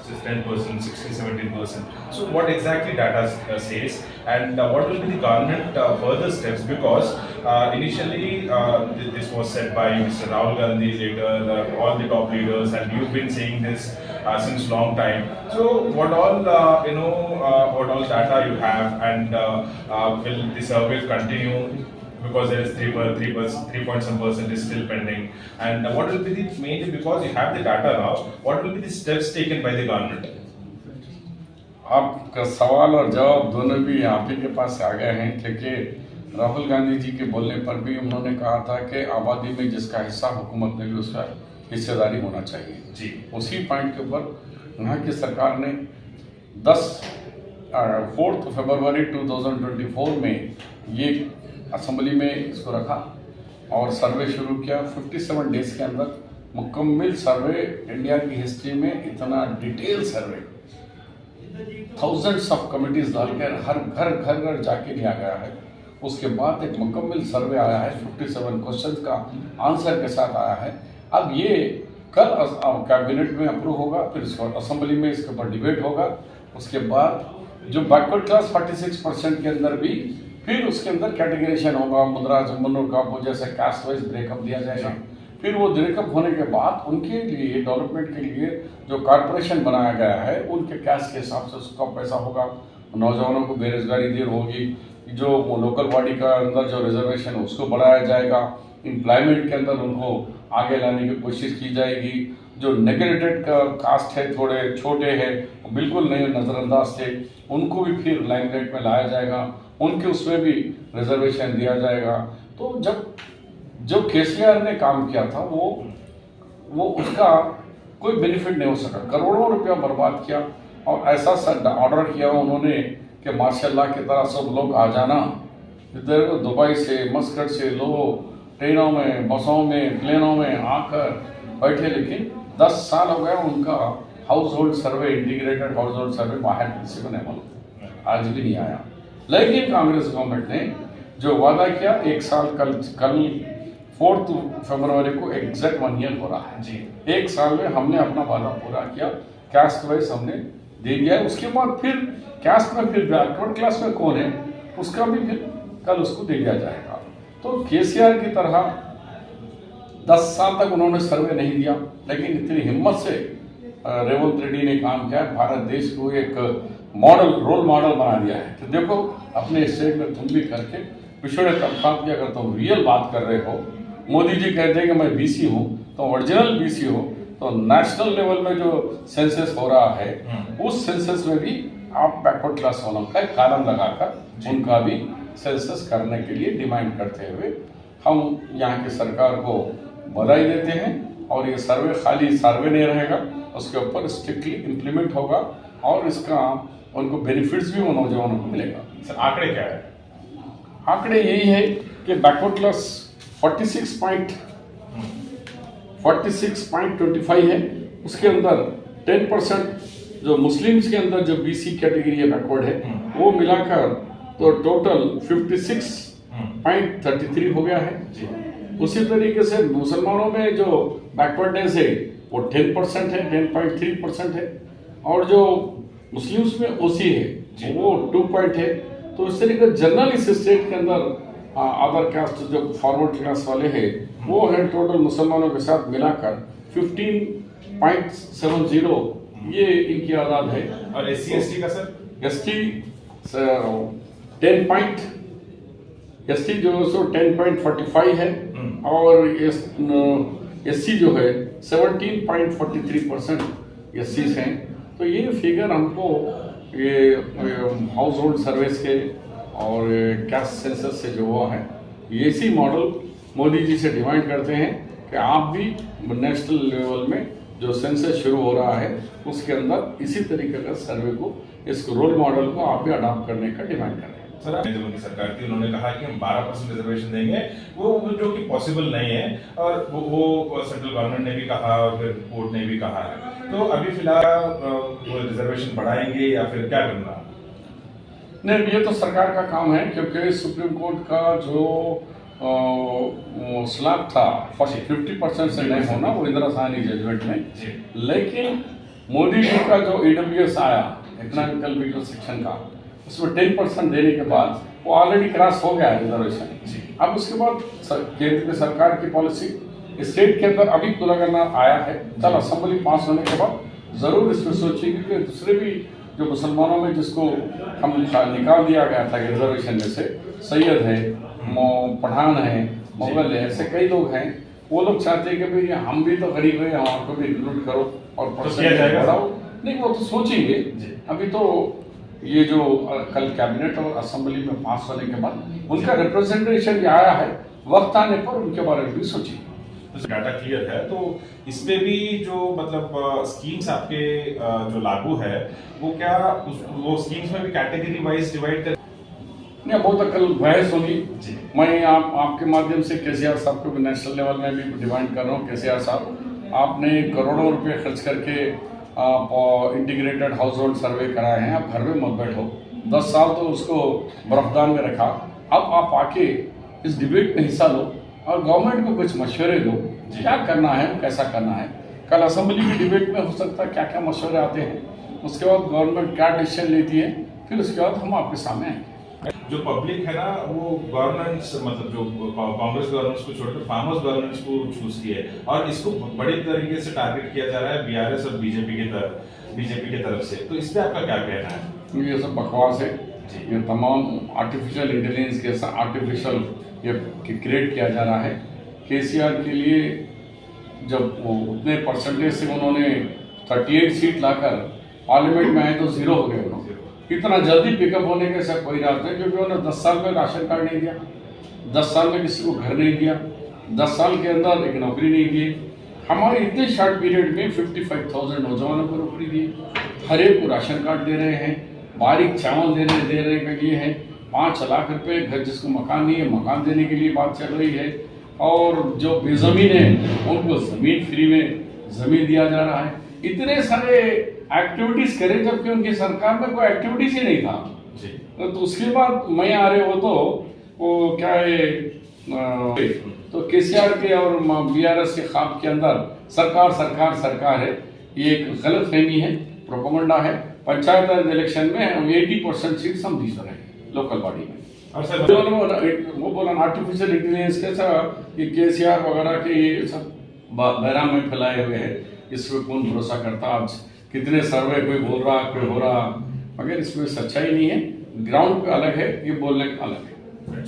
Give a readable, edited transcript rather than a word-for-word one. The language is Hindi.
just 10%, 16, 17%. So what exactly data says, and what will be the government further steps? Because initially this was said by Mr. Rahul Gandhi, later all the top leaders, and you've been saying this since long time. So what all what all data you have, and will the survey continue? Because there is 3 point some percent is still pending, and what will be the mainly, because you have the data now, what will be the steps taken by the government? आपका सवाल और जवाब दोनों भी आप ही के पास आ गए हैं, क्योंकि राहुल गांधी जी के बोलने पर भी उन्होंने कहा था कि आबादी में जिसका हिस्सा हुकूमत में भी उसका हिस्सेदारी होना चाहिए जी। उसी पॉइंट के ऊपर यहाँ की सरकार ने 4 फरवरी 2024 में ये असेंबली में इसको रखा और सर्वे शुरू किया। 57 डेज के अंदर मुकम्मल सर्वे, इंडिया की हिस्ट्री में इतना detail survey, thousands of committees डालकर हर घर जाके लिया गया है। उसके बाद एक मुकम्मल सर्वे आया है, 57 क्वेश्चंस का आंसर के साथ आया है। अब ये कल कैबिनेट में अप्रूव होगा, फिर इसको असेंबली में इसके ऊपर डिबेट होगा। उसके बाद जो बैकवर्ड क्लास 46% के अंदर भी फिर उसके अंदर कैटेगराइजेशन होगा, मुद्रा जमुनों का वो जैसे कास्ट वाइज ब्रेकअप दिया जाएगा। फिर वो ब्रेकअप होने के बाद उनके लिए डेवलपमेंट के लिए जो कॉर्पोरेशन बनाया गया है उनके कास्ट के हिसाब से उसका पैसा होगा। नौजवानों को बेरोजगारी दूर होगी, जो लोकल बॉडी का अंदर जो रिजर्वेशन है उसको बढ़ाया जाएगा, एम्प्लॉयमेंट के अंदर उनको आगे लाने की कोशिश की जाएगी। जो नेग्लेक्टेड कास्ट है, थोड़े छोटे हैं, बिल्कुल नहीं नज़रअंदाज थे, उनको भी फिर लाइमलाइट में लाया जाएगा, उनके उसमें भी रिजर्वेशन दिया जाएगा। तो जो केसीआर ने काम किया था वो उसका कोई बेनिफिट नहीं हो सका, करोड़ों रुपया बर्बाद किया और ऐसा ऑर्डर किया उन्होंने कि माशाल्लाह की तरह सब लोग आ जाना, इधर दुबई से मस्कट से लोग ट्रेनों में, बसों में, प्लेनों में आकर बैठे। लेकिन 10 साल हो गया उनका हाउस होल्ड सर्वे, इंटीग्रेटेड हाउस होल्ड सर्वे बाहर किसी को नहीं मालूम, आज भी नहीं आया। लेकिन कांग्रेस गवर्नमेंट ने जो वादा किया, एक साल कल 4 फरवरी को एग्जैक्ट 1 ईयर हो रहा है जी। 1 साल में हमने अपना वादा पूरा किया, कास्ट वाइज हमने दे दिया। उसके बाद फिर कास्ट में फिर बैकवर्ड क्लास में कौन है उसका भी फिर कल उसको दे दिया जाएगा। तो केसीआर की तरह 10 साल तक उन्होंने सर्वे नहीं दिया, लेकिन इतनी हिम्मत से रेवंत रेड्डी ने काम किया, भारत देश को एक मॉडल, रोल मॉडल बना दिया है। तो देखो अपने स्टेट में तुम भी करके पिछड़े तबका की अगर तुम रियल बात कर रहे हो, मोदी जी कहते हैं कि मैं बीसी हूँ, तो ओरिजिनल बीसी हो, तो नेशनल लेवल में जो सेंसस हो रहा है उस सेंसस में भी आप बैकवर्ड क्लास वालों का एक कॉलम लगाकर उनका भी सेंसस करने के लिए डिमांड करते हुए हम यहाँ की सरकार को बधाई देते हैं। और ये सर्वे खाली सर्वे नहीं रहेगा, उसके ऊपर स्ट्रिक्टली इम्प्लीमेंट होगा और इसका उनको बेनिफिट्स भी वो नौजवानों को मिलेगा। सर आंकड़े क्या है? आंकड़े यही है कि बैकवर्ड क्लास 46.25 है, उसके अंदर 10% जो मुस्लिम्स के अंदर जो बीसी कैटेगरी है बैकवर्ड है वो मिलाकर तो टोटल 56.33 हो गया है। उसी तरीके से मुसलमानों में जो बैकवर्डनेस है वो 10% है, 10.3% है, और जो मुस्लिम्स में ओसी है वो 2 है। तो इस तरीके जनरल इस स्टेट के अंदर अदर कास्ट जो फॉरवर्ड क्लास वाले हैं वो है टोटल मुसलमानों के साथ मिलाकर 15.70 ये इनकी आदाद है। और SC/ST का सर? ST 10.45 है और SC जो है 17.43% SCs हैं। तो ये फिगर हमको ये हाउस होल्ड सर्विस के और कैस्ट सेंसस से जो वो है, ये इसी मॉडल मोदी जी से डिमांड करते हैं कि आप भी नेशनल लेवल में जो सेंसस शुरू हो रहा है उसके अंदर इसी तरीके का सर्वे को, इस रोल मॉडल को आप भी अडॉप्ट करने का डिमांड कर रहे हैं। सर नरेंद्र मोदी सरकार थी, उन्होंने कहा कि हम 12% रिजर्वेशन देंगे, वो जो कि पॉसिबल नहीं है, और वो सेंट्रल गवर्नमेंट ने भी कहा और फिर कोर्ट ने भी कहा है। तो अभी फिलहाल वो रिजर्वेशन बढ़ाएंगे या फिर क्या करना? नहीं, ये तो सरकार का काम है, क्योंकि सुप्रीम कोर्ट का जो स्लैब था 50% से नहीं होना वो इंदिरा साहनी जजमेंट में, लेकिन मोदी जी का जो EWS आया, इकोनॉमिकल वीकर सेक्शन का, उसमें 10% देने के बाद वो ऑलरेडी क्रॉस हो गया है रिजर्वेशन। अब उसके बाद केंद्र सरकार की पॉलिसी स्टेट के अंदर अभी तुलना आया है, कल असेंबली पास होने के बाद जरूर इसमें सोचेंगे कि दूसरे भी जो मुसलमानों में जिसको हम निकाल दिया गया था रिजर्वेशन में से, सैयद है, पठान है, मुगल है, ऐसे कई लोग हैं, वो लोग चाहते हैं कि भाई हम भी तो गरीब हैं, हमको भी इंक्लूड करो और परसेंटेज बढ़ाओ। नहीं, वो तो सोचेंगे। अभी तो ये जो कल कैबिनेट और असेंबली में पास होने के बाद उनका रिप्रेजेंटेशन आया है, वक्त आने पर उनके बारे में भी सोचेंगे। डाटा क्लियर है, तो इसमें भी जो मतलब स्कीम्स आपके जो लागू है वो क्या वो स्कीम्स में भी कैटेगरी वाइज डिवाइड कर नहीं, बहुत कल बहस होगी। मैं आपके माध्यम से केसीआर साहब को भी नेशनल लेवल में भी डिमांड कर रहा हूँ। केसीआर साहब, आपने करोड़ों रुपए खर्च करके इंटीग्रेटेड हाउस होल्ड सर्वे कराए हैं, आप घर में मत बैठो। 10 साल तो उसको बर्फदान में रखा, अब आप आके इस डिबेट में हिस्सा लो और गवर्नमेंट को कुछ मशवरे दो, क्या करना है, कैसा करना है। कल असेंबली की डिबेट में हो सकता है क्या क्या मशवरे आते हैं, उसके बाद गवर्नमेंट क्या डिसीजन लेती है, फिर उसके बाद हम आपके सामने आएंगे। जो पब्लिक है ना, वो गवर्नेंस मतलब जो कांग्रेस गवर्नेंस को छोड़कर फार्मर्स गवर्नेंस को चूज की है और इसको बड़े तरीके से टारगेट किया जा रहा है बीआरएस और बीजेपी की तरफ से। तो इस पे आपका क्या कहना है? ये सब बकवास है। ये तमाम आर्टिफिशियल इंटेलिजेंस के साथ आर्टिफिशियल ये क्रिएट किया जा रहा है। केसीआर के लिए जब वो उतने परसेंटेज से उन्होंने 38 सीट लाकर पार्लियामेंट में आए तो 0 हो गए। उन्होंने इतना जल्दी पिकअप होने के सब कोई रास्ते नहीं, क्योंकि उन्होंने 10 साल में राशन कार्ड नहीं दिया, 10 साल में किसी को घर नहीं दिया, 10 साल के अंदर एक नौकरी नहीं दी। हमारे इतने शॉर्ट पीरियड में 55,000 नौजवानों को नौकरी दी, हर एक को राशन कार्ड दे रहे हैं, बारीक चावल देने के लिए है, 5 लाख रुपए घर जिसको मकान नहीं है मकान देने के लिए बात चल रही है, और जो बेजमीन है उनको जमीन फ्री में जमीन दिया जा रहा है। इतने सारे एक्टिविटीज करे जबकि उनकी सरकार में कोई एक्टिविटीज ही नहीं था। तो उसके बाद मैं आ रहे हो तो वो क्या है, तो केसीआर के और बीआरएस के ख्वाब के अंदर सरकार है, ये एक गलत फहमी है, प्रोपेगेंडा है। पंचायत इलेक्शन में हम 80% सीट हम जीत रहे हैं लोकल बॉडी में। और सर वो बोला आर्टिफिशियल इंटेलिजेंस कैसा, ये केसीआर वगैरह के ये सब बहराम में फैलाए हुए हैं, इस पर कौन भरोसा करता। आज कितने सर्वे कोई बोल रहा कोई हो रहा, मगर इसमें सच्चाई नहीं है। ग्राउंड पे अलग है, ये बोलने का अलग है।